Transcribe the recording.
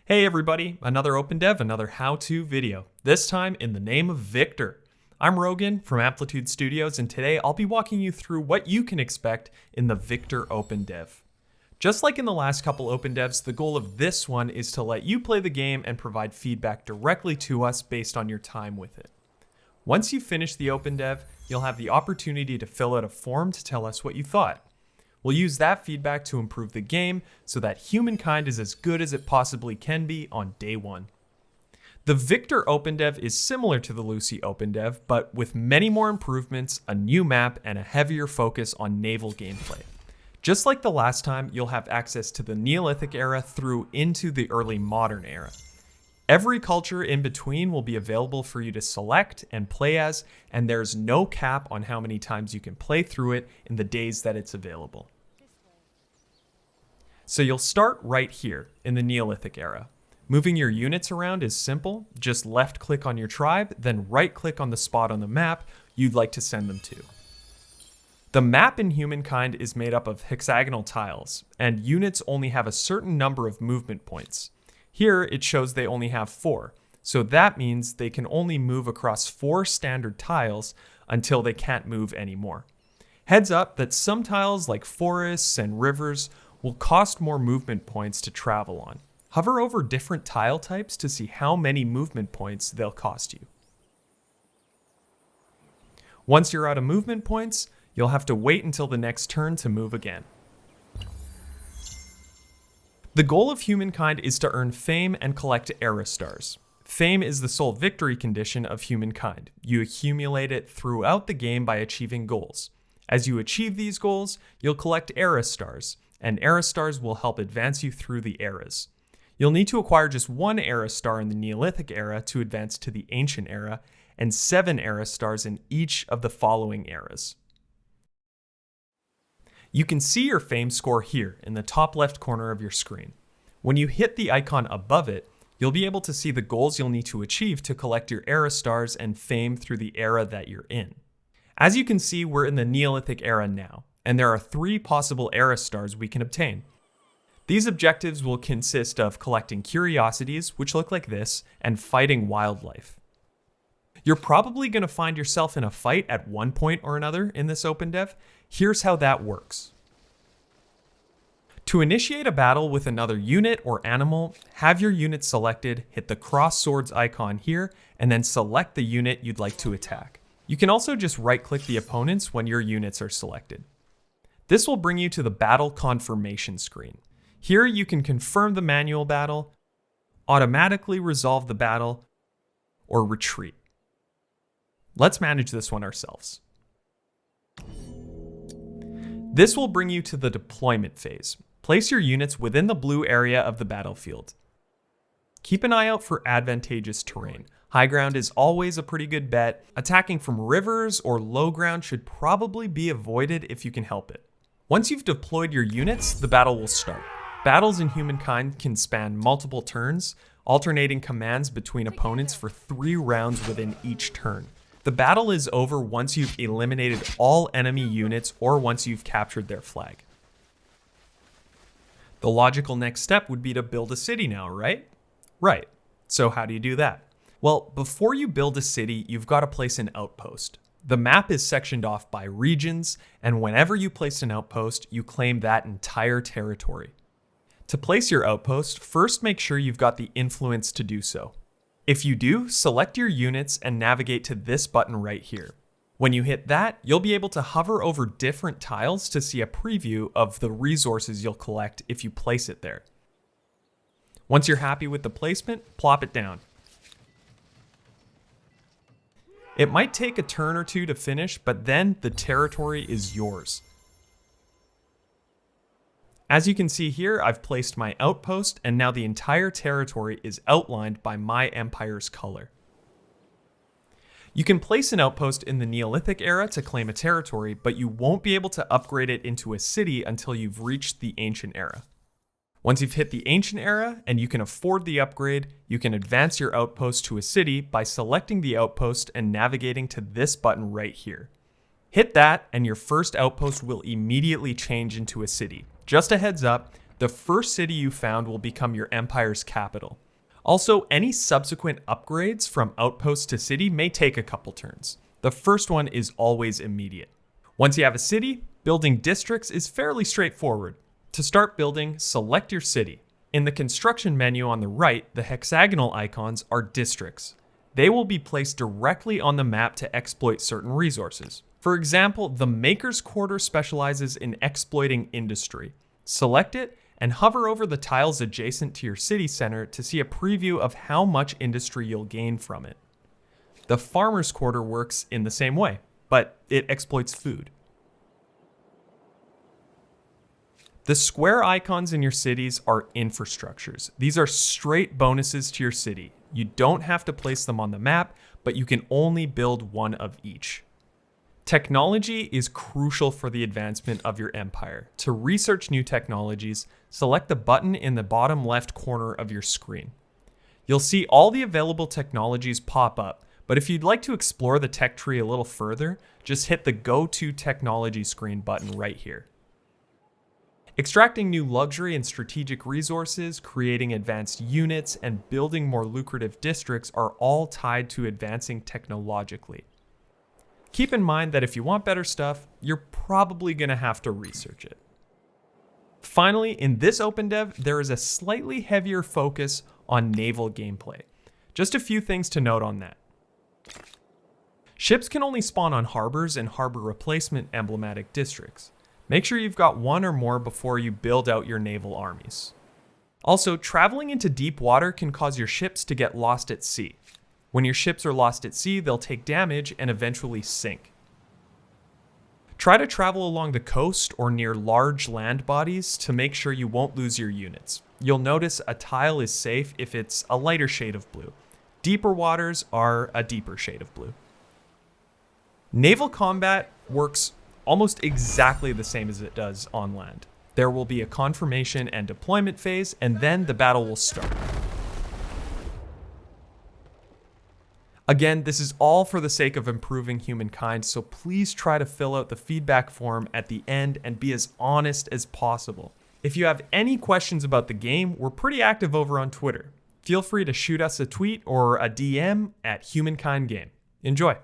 Hey everybody, another OpenDev, another how-to video, this time in the name of Victor. I'm Rogan from Amplitude Studios, and today I'll be walking you through what you can expect in the Victor OpenDev. Just like in the last couple OpenDevs, the goal of this one is to let you play the game and provide feedback directly to us based on your time with it. Once you finish the OpenDev, you'll have the opportunity to fill out a form to tell us what you thought. We'll use that feedback to improve the game so that Humankind is as good as it possibly can be on day one. The Victor OpenDev is similar to the Lucy OpenDev, but with many more improvements, a new map, and a heavier focus on naval gameplay. Just like the last time, you'll have access to the Neolithic era through into the early modern era. Every culture in between will be available for you to select and play as, and there's no cap on how many times you can play through it in the days that it's available. So you'll start right here in the Neolithic era. Moving your units around is simple. Just left click on your tribe, then right click on the spot on the map you'd like to send them to. The map in Humankind is made up of hexagonal tiles, and units only have a certain number of movement points. Here it shows they only have 4, so that means they can only move across 4 standard tiles until they can't move anymore. Heads up that some tiles like forests and rivers will cost more movement points to travel on. Hover over different tile types to see how many movement points they'll cost you. Once you're out of movement points, you'll have to wait until the next turn to move again. The goal of Humankind is to earn fame and collect era stars. Fame is the sole victory condition of Humankind. You accumulate it throughout the game by achieving goals. As you achieve these goals, you'll collect era stars, and era stars will help advance you through the eras. You'll need to acquire just 1 era star in the Neolithic era to advance to the Ancient era, and 7 era stars in each of the following eras. You can see your fame score here in the top left corner of your screen. When you hit the icon above it, you'll be able to see the goals you'll need to achieve to collect your era stars and fame through the era that you're in. As you can see, we're in the Neolithic era now, and there are 3 possible era stars we can obtain. These objectives will consist of collecting curiosities, which look like this, and fighting wildlife. You're probably going to find yourself in a fight at one point or another in this OpenDev. Here's how that works. To initiate a battle with another unit or animal, have your unit selected, hit the cross swords icon here, and then select the unit you'd like to attack. You can also just right-click the opponents when your units are selected. This will bring you to the battle confirmation screen. Here you can confirm the manual battle, automatically resolve the battle, or retreat. Let's manage this one ourselves. This will bring you to the deployment phase. Place your units within the blue area of the battlefield. Keep an eye out for advantageous terrain. High ground is always a pretty good bet. Attacking from rivers or low ground should probably be avoided if you can help it. Once you've deployed your units, the battle will start. Battles in Humankind can span multiple turns, alternating commands between opponents for 3 rounds within each turn. The battle is over once you've eliminated all enemy units or once you've captured their flag. The logical next step would be to build a city now, right? Right. So how do you do that? Well, before you build a city, you've got to place an outpost. The map is sectioned off by regions, and whenever you place an outpost, you claim that entire territory. To place your outpost, first make sure you've got the influence to do so. If you do, select your units and navigate to this button right here. When you hit that, you'll be able to hover over different tiles to see a preview of the resources you'll collect if you place it there. Once you're happy with the placement, plop it down. It might take a turn or two to finish, but then the territory is yours. As you can see here, I've placed my outpost, and now the entire territory is outlined by my empire's color. You can place an outpost in the Neolithic era to claim a territory, but you won't be able to upgrade it into a city until you've reached the Ancient era. Once you've hit the Ancient era and you can afford the upgrade, you can advance your outpost to a city by selecting the outpost and navigating to this button right here. Hit that and your first outpost will immediately change into a city. Just a heads up, The first city you found will become your empire's capital. Also, any subsequent upgrades from outpost to city may take a couple turns. The first one is always immediate. Once you have a city, building districts is fairly straightforward. To start building, select your city. In the construction menu on the right, the hexagonal icons are districts. They will be placed directly on the map to exploit certain resources. For example, the Maker's Quarter specializes in exploiting industry. Select it and hover over the tiles adjacent to your city center to see a preview of how much industry you'll gain from it. The Farmer's Quarter works in the same way, but it exploits food. The square icons in your cities are infrastructures. These are straight bonuses to your city. You don't have to place them on the map, but you can only build one of each. Technology is crucial for the advancement of your empire. To research new technologies, select the button in the bottom left corner of your screen. You'll see all the available technologies pop up, but if you'd like to explore the tech tree a little further, just hit the Go to Technology screen button right here. Extracting new luxury and strategic resources, creating advanced units, and building more lucrative districts are all tied to advancing technologically. Keep in mind that if you want better stuff, you're probably going to have to research it. Finally, in this OpenDev, there is a slightly heavier focus on naval gameplay. Just a few things to note on that. Ships can only spawn on harbors and harbor replacement emblematic districts. Make sure you've got one or more before you build out your naval armies. Also, traveling into deep water can cause your ships to get lost at sea. When your ships are lost at sea, they'll take damage and eventually sink. Try to travel along the coast or near large land bodies to make sure you won't lose your units. You'll notice a tile is safe if it's a lighter shade of blue. Deeper waters are a deeper shade of blue. Naval combat works almost exactly the same as it does on land. There will be a confirmation and deployment phase, and then the battle will start. Again, this is all for the sake of improving humankind, so please try to fill out the feedback form at the end and be as honest as possible. If you have any questions about the game, we're pretty active over on Twitter. Feel free to shoot us a tweet or a DM at HumanKindGame. Enjoy!